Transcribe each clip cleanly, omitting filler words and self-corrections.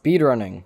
Speedrunning.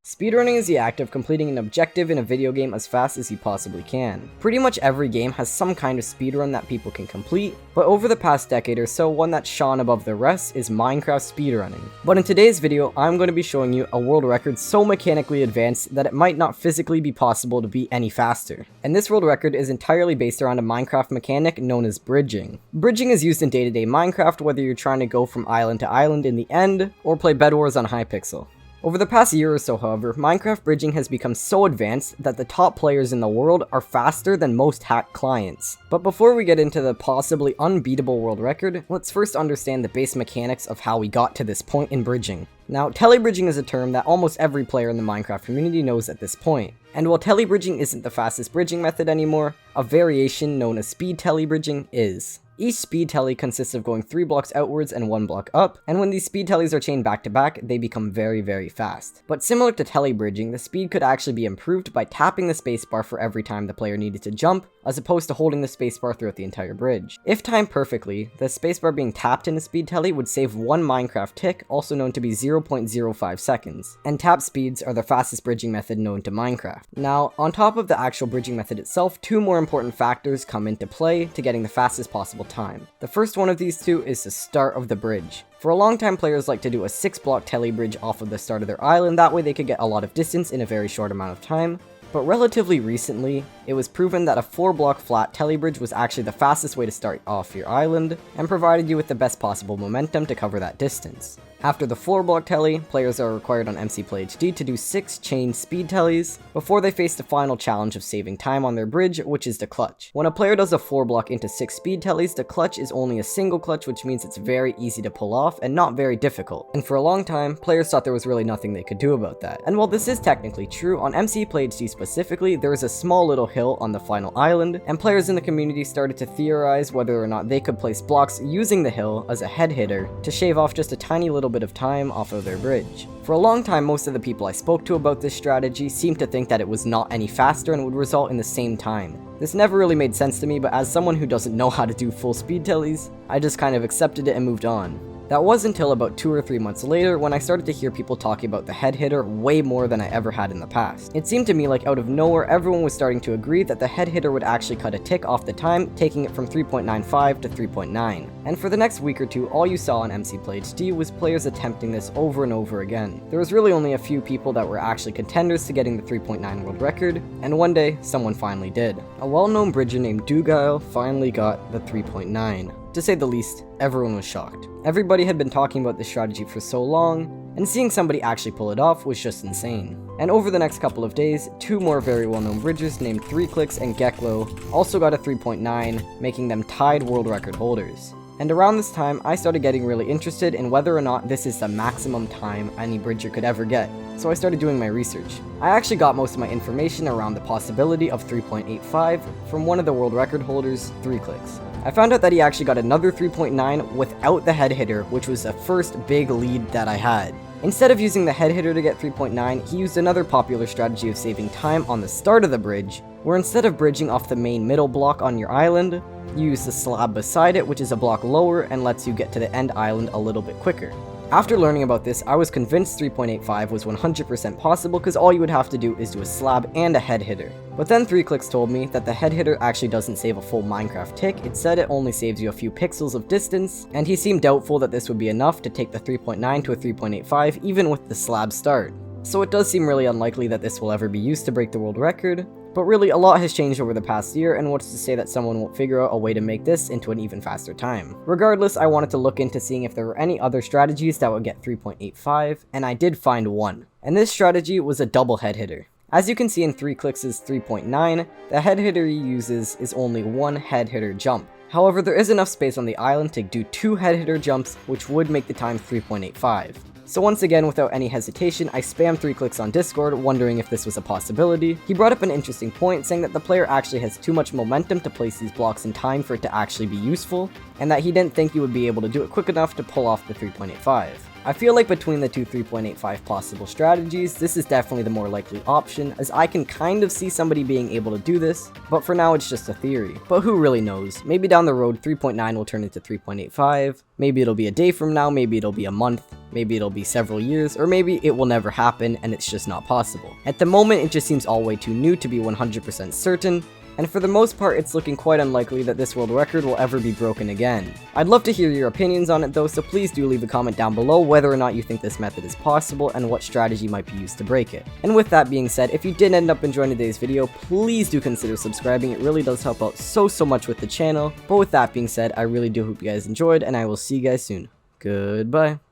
Speedrunning is the act of completing an objective in a video game as fast as you possibly can. Pretty much every game has some kind of speedrun that people can complete, but over the past decade or so, one that shone above the rest is Minecraft speedrunning. But in today's video, I'm going to be showing you a world record so mechanically advanced that it might not physically be possible to beat any faster. And this world record is entirely based around a Minecraft mechanic known as bridging. Bridging is used in day-to-day Minecraft whether you're trying to go from island to island in the end, or play Bed Wars on Hypixel. Over the past year or so, however, Minecraft bridging has become so advanced that the top players in the world are faster than most hacked clients. But before we get into the possibly unbeatable world record, let's first understand the base mechanics of how we got to this point in bridging. Now, telly bridging is a term that almost every player in the Minecraft community knows at this point. And while telly bridging isn't the fastest bridging method anymore, a variation known as speed telly bridging is. Each speed telly consists of going 3 blocks outwards and 1 block up, and when these speed tellies are chained back to back, they become very fast. But similar to telly bridging, the speed could actually be improved by tapping the spacebar for every time the player needed to jump, as opposed to holding the spacebar throughout the entire bridge. If timed perfectly, the spacebar being tapped in a speed telly would save 1 Minecraft tick, also known to be 0.05 seconds, and tap speeds are the fastest bridging method known to Minecraft. Now, on top of the actual bridging method itself, 2 more important factors come into play to getting the fastest possible time. The first one of these 2 is the start of the bridge. For a long time, players like to do a 6-block telly bridge off of the start of their island, that way they could get a lot of distance in a very short amount of time. But relatively recently, it was proven that a 4-block flat telly bridge was actually the fastest way to start off your island, and provided you with the best possible momentum to cover that distance. After the 4-block telly, players are required on mcplayhd to do 6 chained speed tellies before they face the final challenge of saving time on their bridge, which is the clutch. When a player does a 4-block into 6 speed tellies, the clutch is only a single clutch, which means it's very easy to pull off and not very difficult. And for a long time, players thought there was really nothing they could do about that. And while this is technically true, on mcplayhd specifically, there was a small little hill on the final island, and players in the community started to theorize whether or not they could place blocks using the hill as a head hitter to shave off just a tiny little bit of time off of their bridge. For a long time, most of the people I spoke to about this strategy seemed to think that it was not any faster and would result in the same time. This never really made sense to me, but as someone who doesn't know how to do full speed tellies, I just kind of accepted it and moved on. That was until about 2 or 3 months later when I started to hear people talking about the head hitter way more than I ever had in the past. It seemed to me like out of nowhere everyone was starting to agree that the head hitter would actually cut a tick off the time, taking it from 3.95 to 3.9. And for the next week or 2, all you saw on mcplayhd was players attempting this over and over again. There was really only a few people that were actually contenders to getting the 3.9 world record, and one day, someone finally did. A well-known bridger named Dugile finally got the 3.9. To say the least, everyone was shocked. Everybody had been talking about this strategy for so long, and seeing somebody actually pull it off was just insane. And over the next couple of days, 2 more very well-known bridgers named 3clicks and Geklo also got a 3.9, making them tied world record holders. And around this time, I started getting really interested in whether or not this is the maximum time any bridger could ever get. So I started doing my research. I actually got most of my information around the possibility of 3.85 from one of the world record holders, 3clicks. I found out that he actually got another 3.9 without the head hitter, which was the first big lead that I had. Instead of using the head hitter to get 3.9, he used another popular strategy of saving time on the start of the bridge, where instead of bridging off the main middle block on your island, you use the slab beside it, which is a block lower and lets you get to the end island a little bit quicker. After learning about this, I was convinced 3.85 was 100% possible because all you would have to do is do a slab and a head hitter. But then 3clicks told me that the head hitter actually doesn't save a full Minecraft tick, it said it only saves you a few pixels of distance, and he seemed doubtful that this would be enough to take the 3.9 to a 3.85 even with the slab start. So it does seem really unlikely that this will ever be used to break the world record, but really a lot has changed over the past year, and what's to say that someone won't figure out a way to make this into an even faster time. Regardless, I wanted to look into seeing if there were any other strategies that would get 3.85, and I did find one. And this strategy was a double head hitter. As you can see in 3clicks' 3.9, the head hitter he uses is only 1 head hitter jump. However, there is enough space on the island to do 2 head hitter jumps, which would make the time 3.85. So once again, without any hesitation, I spammed 3clicks on Discord, wondering if this was a possibility. He brought up an interesting point, saying that the player actually has too much momentum to place these blocks in time for it to actually be useful, and that he didn't think he would be able to do it quick enough to pull off the 3.85. I feel like between the two 3.85 possible strategies, this is definitely the more likely option, as I can kind of see somebody being able to do this, but for now it's just a theory. But who really knows? Maybe down the road 3.9 will turn into 3.85, maybe it'll be a day from now, maybe it'll be a month, maybe it'll be several years, or maybe it will never happen and it's just not possible. At the moment it just seems all way too new to be 100% certain, and for the most part it's looking quite unlikely that this world record will ever be broken again. I'd love to hear your opinions on it though, so please do leave a comment down below whether or not you think this method is possible and what strategy might be used to break it. And with that being said, if you did end up enjoying today's video, please do consider subscribing. It really does help out so much with the channel. But with that being said, I really do hope you guys enjoyed, and I will see you guys soon. Goodbye.